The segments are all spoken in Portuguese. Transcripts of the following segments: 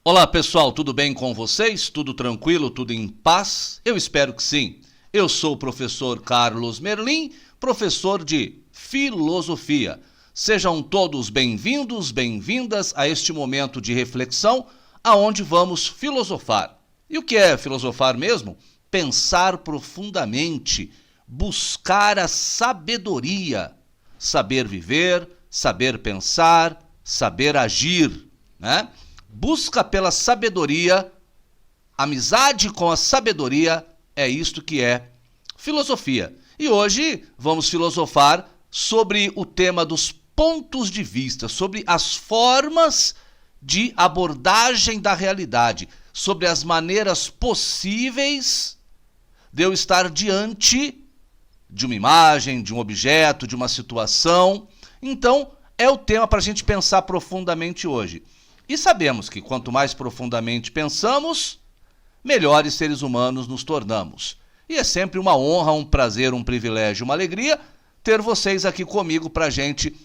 Olá pessoal, tudo bem com vocês? Tudo tranquilo? Tudo em paz? Eu espero que sim. Eu sou o professor Carlos Merlin, professor de Filosofia. Sejam todos bem-vindos, bem-vindas a este momento de reflexão, aonde vamos filosofar. E o que é filosofar mesmo? Pensar profundamente, buscar a sabedoria, saber viver, saber pensar, saber agir, né? Busca pela sabedoria, amizade com a sabedoria, é isto que é filosofia. E hoje vamos filosofar sobre o tema dos pontos de vista, sobre as formas de abordagem da realidade, sobre as maneiras possíveis de eu estar diante de uma imagem, de um objeto, de uma situação. Então, é o tema para a gente pensar profundamente hoje. E sabemos que quanto mais profundamente pensamos, melhores seres humanos nos tornamos. E é sempre uma honra, um prazer, um privilégio, uma alegria ter vocês aqui comigo para a gente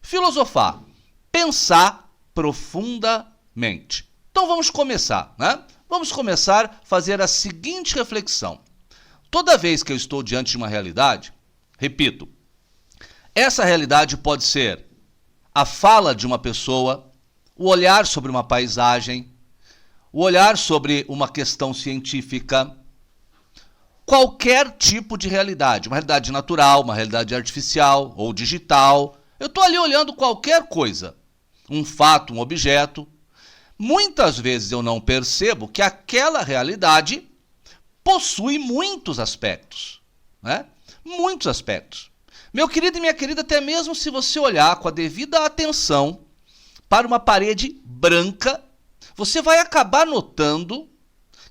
filosofar, pensar profundamente. Então vamos começar, né? Vamos começar a fazer a seguinte reflexão. Toda vez que eu estou diante de uma realidade, repito, essa realidade pode ser a fala de uma pessoa, o olhar sobre uma paisagem, o olhar sobre uma questão científica, qualquer tipo de realidade, uma realidade natural, uma realidade artificial ou digital. Eu estou ali olhando qualquer coisa, um fato, um objeto. Muitas vezes eu não percebo que aquela realidade possui muitos aspectos, né? Muitos aspectos. Meu querido e minha querida, até mesmo se você olhar com a devida atenção para uma parede branca, você vai acabar notando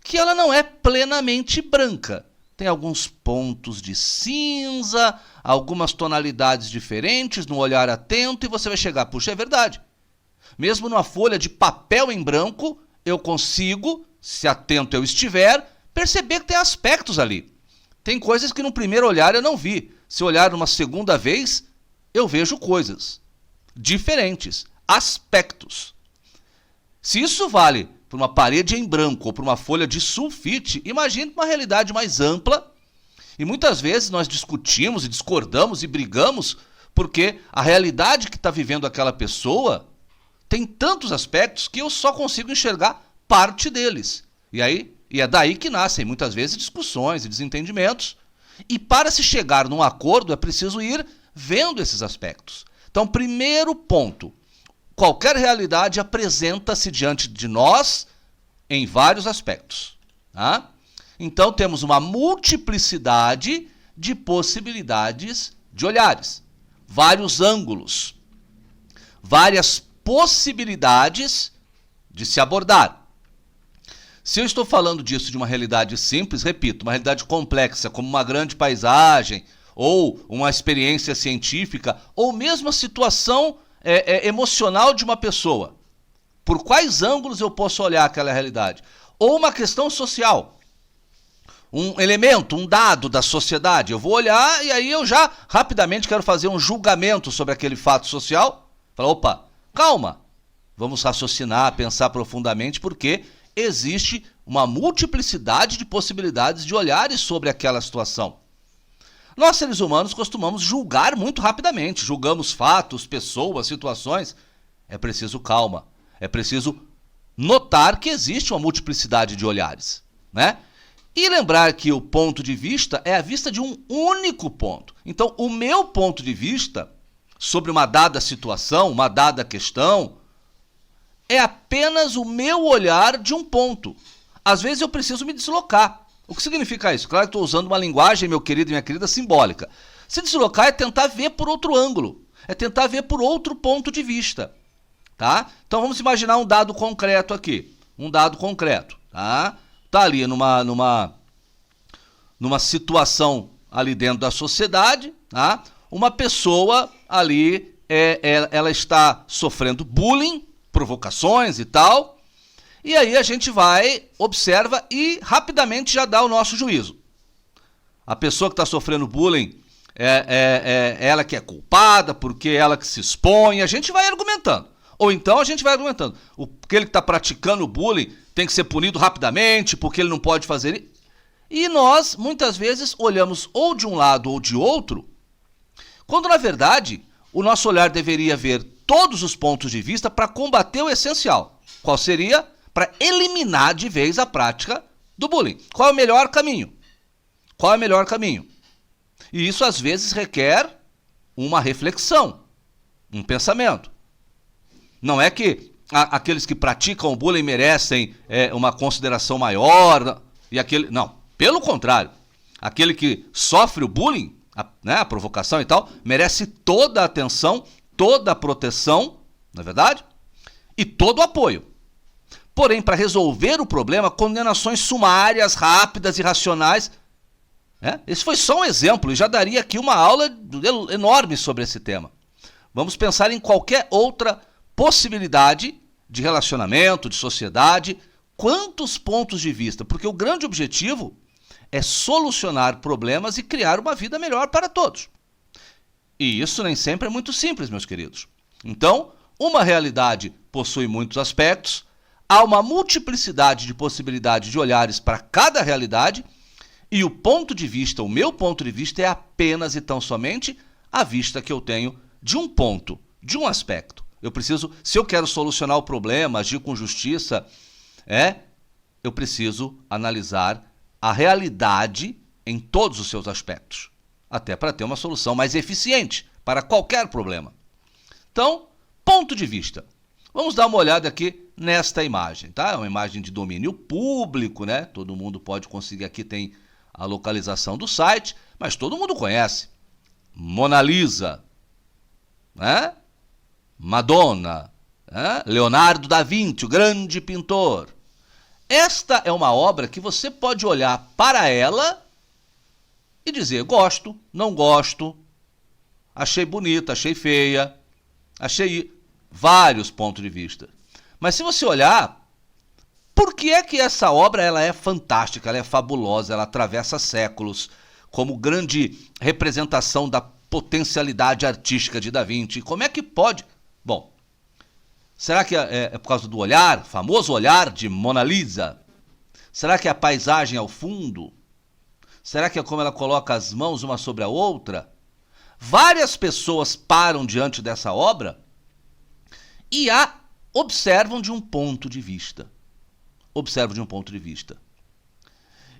que ela não é plenamente branca. Tem alguns pontos de cinza, algumas tonalidades diferentes no olhar atento e você vai chegar, puxa, é verdade. Mesmo numa folha de papel em branco, eu consigo, se atento eu estiver, perceber que tem aspectos ali. Tem coisas que no primeiro olhar eu não vi. Se eu olhar uma segunda vez, eu vejo coisas diferentes. Aspectos. Se isso vale para uma parede em branco ou para uma folha de sulfite, imagine uma realidade mais ampla. E muitas vezes nós discutimos e discordamos e brigamos porque a realidade que está vivendo aquela pessoa tem tantos aspectos que eu só consigo enxergar parte deles. E é daí que nascem muitas vezes discussões e desentendimentos. E para se chegar num acordo é preciso ir vendo esses aspectos. Então, primeiro ponto. Qualquer realidade apresenta-se diante de nós em vários aspectos. Tá? Então, temos uma multiplicidade de possibilidades de olhares, vários ângulos, várias possibilidades de se abordar. Se eu estou falando disso de uma realidade simples, repito, uma realidade complexa, como uma grande paisagem, ou uma experiência científica, ou mesmo a situação emocional de uma pessoa. Por quais ângulos eu posso olhar aquela realidade? Ou uma questão social. Um elemento, um dado da sociedade. Eu vou olhar e aí eu já rapidamente quero fazer um julgamento sobre aquele fato social. Falar, opa, calma. Vamos raciocinar, pensar profundamente, porque existe uma multiplicidade de possibilidades de olhares sobre aquela situação. Nós, seres humanos, costumamos julgar muito rapidamente. Julgamos fatos, pessoas, situações. É preciso calma. É preciso notar que existe uma multiplicidade de olhares, né? E lembrar que o ponto de vista é a vista de um único ponto. Então, o meu ponto de vista sobre uma dada situação, uma dada questão, é apenas o meu olhar de um ponto. Às vezes eu preciso me deslocar. O que significa isso? Claro que estou usando uma linguagem, meu querido e minha querida, simbólica. Se deslocar é tentar ver por outro ângulo, é tentar ver por outro ponto de vista. Tá? Então vamos imaginar um dado concreto aqui. Um dado concreto. Tá ali numa situação ali dentro da sociedade. Tá? Uma pessoa ali, ela está sofrendo bullying, provocações e tal. E aí a gente vai, observa e rapidamente já dá o nosso juízo. A pessoa que está sofrendo bullying é ela que é culpada, porque é ela que se expõe. A gente vai argumentando. Ou então a gente vai argumentando. Aquele que está praticando o bullying tem que ser punido rapidamente porque ele não pode fazer isso. E nós, muitas vezes, olhamos ou de um lado ou de outro, quando, na verdade, o nosso olhar deveria ver todos os pontos de vista para combater o essencial. Qual seria? Para eliminar de vez a prática do bullying. Qual é o melhor caminho? Qual é o melhor caminho? E isso, às vezes, requer uma reflexão, um pensamento. Não é que aqueles que praticam o bullying merecem uma consideração maior, e aquele... Não, pelo contrário. Aquele que sofre o bullying, a provocação e tal, merece toda a atenção, toda a proteção, não é verdade? E todo o apoio. Porém, para resolver o problema, condenações sumárias, rápidas e racionais... Esse foi só um exemplo, e já daria aqui uma aula enorme sobre esse tema. Vamos pensar em qualquer outra possibilidade de relacionamento, de sociedade, quantos pontos de vista, porque o grande objetivo é solucionar problemas e criar uma vida melhor para todos. E isso nem sempre é muito simples, meus queridos. Então, uma realidade possui muitos aspectos, há uma multiplicidade de possibilidades de olhares para cada realidade, e o ponto de vista, o meu ponto de vista, é apenas e tão somente a vista que eu tenho de um ponto, de um aspecto. Eu preciso, se eu quero solucionar o problema, agir com justiça, eu preciso analisar a realidade em todos os seus aspectos, até para ter uma solução mais eficiente para qualquer problema. Então, ponto de vista. Vamos dar uma olhada aqui nesta imagem, tá? É uma imagem de domínio público, né? Todo mundo pode conseguir, aqui tem a localização do site, mas todo mundo conhece. Mona Lisa, né? Madonna, né? Leonardo da Vinci, o grande pintor. Esta é uma obra que você pode olhar para ela e dizer: gosto, não gosto, achei bonita, achei feia, achei vários pontos de vista. Mas se você olhar, por que é que essa obra ela é fantástica, ela é fabulosa, ela atravessa séculos como grande representação da potencialidade artística de Da Vinci? Como é que pode? Bom, será que é por causa do olhar, famoso olhar de Mona Lisa? Será que é a paisagem ao fundo? Será que é como ela coloca as mãos uma sobre a outra? Várias pessoas param diante dessa obra e a observam de um ponto de vista. Observam de um ponto de vista.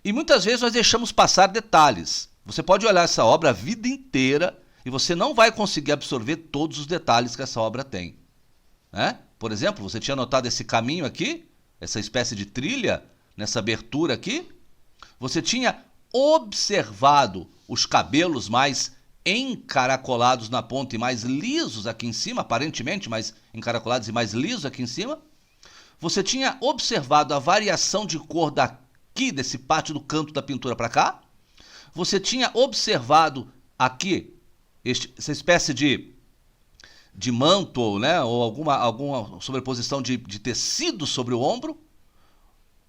E muitas vezes nós deixamos passar detalhes. Você pode olhar essa obra a vida inteira e você não vai conseguir absorver todos os detalhes que essa obra tem. Por exemplo, você tinha notado esse caminho aqui, essa espécie de trilha, nessa abertura aqui? Você tinha observado os cabelos mais encaracolados na ponta e mais lisos aqui em cima, aparentemente mais encaracolados e mais lisos aqui em cima? Você tinha observado a variação de cor daqui, desse pátio do canto da pintura para cá? Você tinha observado aqui essa espécie de manto, né, ou alguma sobreposição de tecido sobre o ombro?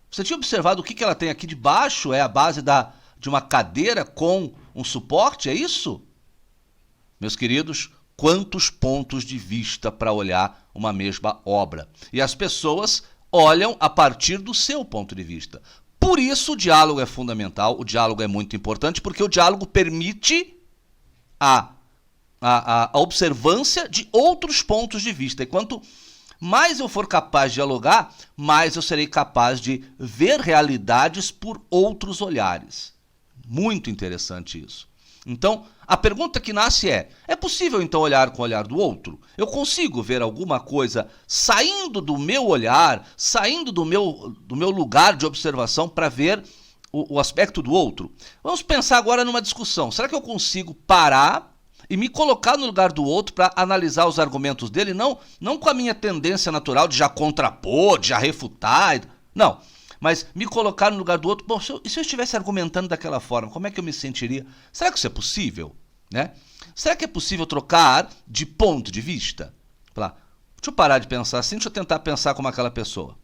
Você tinha observado o que ela tem aqui de baixo? É a base de uma cadeira com um suporte? É isso? Meus queridos, quantos pontos de vista para olhar uma mesma obra? E as pessoas olham a partir do seu ponto de vista. Por isso o diálogo é fundamental, o diálogo é muito importante, porque o diálogo permite a observância de outros pontos de vista. E quanto mais eu for capaz de dialogar, mais eu serei capaz de ver realidades por outros olhares. Muito interessante isso. Então, a pergunta que nasce é possível então olhar com o olhar do outro? Eu consigo ver alguma coisa saindo do meu olhar, saindo do meu lugar de observação para ver o aspecto do outro? Vamos pensar agora numa discussão. Será que eu consigo parar e me colocar no lugar do outro para analisar os argumentos dele? Não com a minha tendência natural de já contrapor, de já refutar. Não. Mas me colocar no lugar do outro. Bom, se eu estivesse argumentando daquela forma, como é que eu me sentiria? Será que isso é possível? Né? Será que é possível trocar de ponto de vista? Deixa eu parar de pensar assim, deixa eu tentar pensar como aquela pessoa.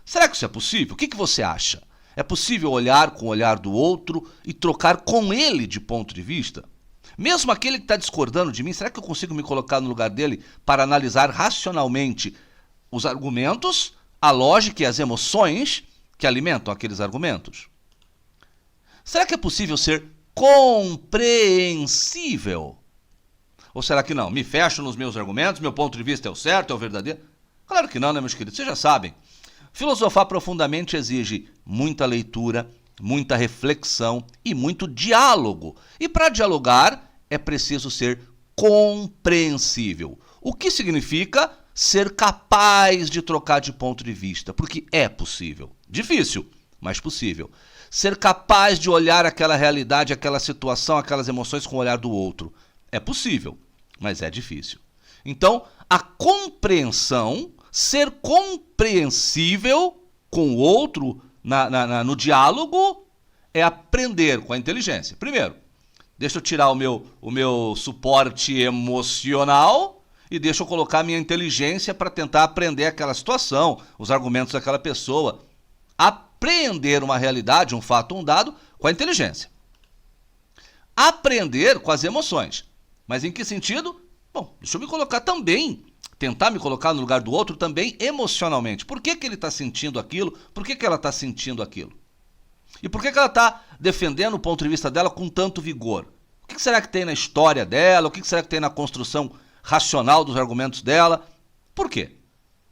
Será que isso é possível? O que você acha? É possível olhar com o olhar do outro e trocar com ele de ponto de vista? Mesmo aquele que está discordando de mim, será que eu consigo me colocar no lugar dele para analisar racionalmente os argumentos, a lógica e as emoções que alimentam aqueles argumentos? Será que é possível ser compreensível? Ou será que não? Me fecho nos meus argumentos, meu ponto de vista é o certo, é o verdadeiro? Claro que não, né, meus queridos? Vocês já sabem. Filosofar profundamente exige muita leitura, muita reflexão e muito diálogo. E para dialogar é preciso ser compreensível. O que significa ser capaz de trocar de ponto de vista? Porque é possível. Difícil, mas possível. Ser capaz de olhar aquela realidade, aquela situação, aquelas emoções com o olhar do outro. É possível, mas é difícil. Então, a compreensão, ser compreensível com o outro no diálogo, é aprender com a inteligência. Primeiro, deixa eu tirar o meu suporte emocional e deixa eu colocar a minha inteligência para tentar aprender aquela situação, os argumentos daquela pessoa. Apreender uma realidade, um fato, um dado, com a inteligência. Aprender com as emoções. Mas em que sentido? Bom, deixa eu me colocar também, tentar me colocar no lugar do outro também emocionalmente. Por que ele está sentindo aquilo? Por que ela está sentindo aquilo? E por que ela está defendendo o ponto de vista dela com tanto vigor? O que será que tem na história dela? O que será que tem na construção racional dos argumentos dela? Por quê?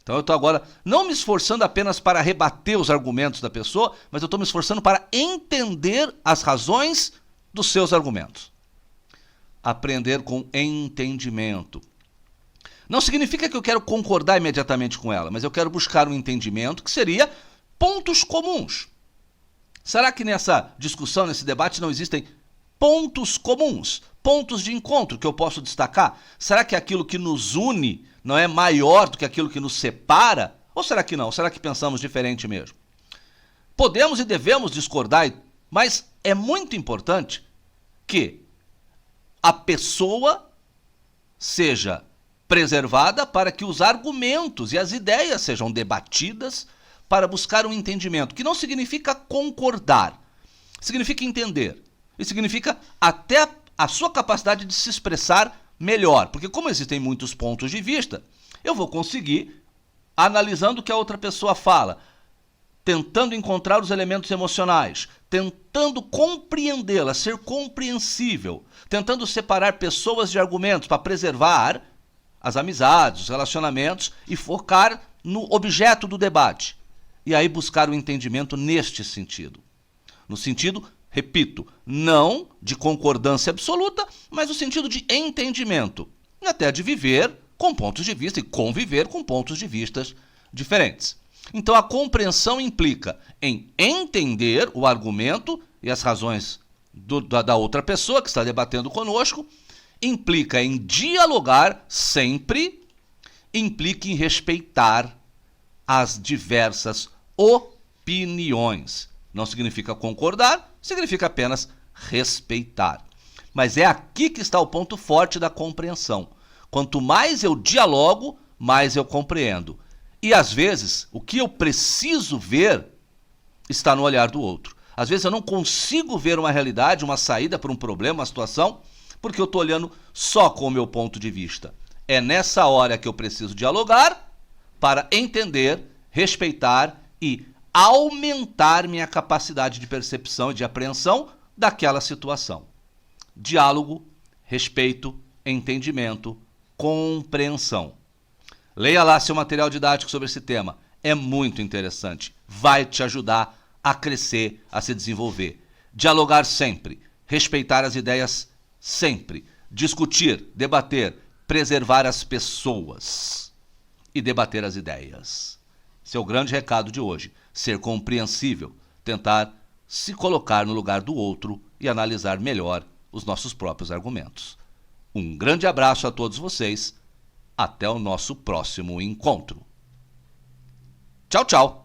Então eu estou agora não me esforçando apenas para rebater os argumentos da pessoa, mas eu estou me esforçando para entender as razões dos seus argumentos. Aprender com entendimento. Não significa que eu quero concordar imediatamente com ela, mas eu quero buscar um entendimento que seria pontos comuns. Será que nessa discussão, nesse debate, não existem pontos comuns, pontos de encontro que eu posso destacar? Será que aquilo que nos une não é maior do que aquilo que nos separa? Ou será que não? Será que pensamos diferente mesmo? Podemos e devemos discordar, mas é muito importante que a pessoa seja preservada para que os argumentos e as ideias sejam debatidas para buscar um entendimento, que não significa concordar, significa entender. E significa até a sua capacidade de se expressar melhor. Porque como existem muitos pontos de vista, eu vou conseguir, analisando o que a outra pessoa fala, tentando encontrar os elementos emocionais, tentando compreendê-la, ser compreensível, tentando separar pessoas de argumentos para preservar as amizades, os relacionamentos e focar no objeto do debate. E aí buscar o entendimento neste sentido. No sentido, repito, não de concordância absoluta, mas no sentido de entendimento. E até de viver com pontos de vista e conviver com pontos de vista diferentes. Então a compreensão implica em entender o argumento e as razões da outra pessoa que está debatendo conosco, implica em dialogar sempre, implica em respeitar as diversas opiniões. Não significa concordar, significa apenas respeitar. Mas é aqui que está o ponto forte da compreensão. Quanto mais eu dialogo, mais eu compreendo. E às vezes, o que eu preciso ver está no olhar do outro. Às vezes eu não consigo ver uma realidade, uma saída para um problema, uma situação, porque eu estou olhando só com o meu ponto de vista. É nessa hora que eu preciso dialogar para entender, respeitar e aumentar minha capacidade de percepção e de apreensão daquela situação. Diálogo, respeito, entendimento, compreensão. Leia lá seu material didático sobre esse tema. É muito interessante. Vai te ajudar a crescer, a se desenvolver. Dialogar sempre. Respeitar as ideias sempre. Discutir, debater, preservar as pessoas e debater as ideias. Esse é o grande recado de hoje. Ser compreensível, tentar se colocar no lugar do outro e analisar melhor os nossos próprios argumentos. Um grande abraço a todos vocês. Até o nosso próximo encontro. Tchau, tchau.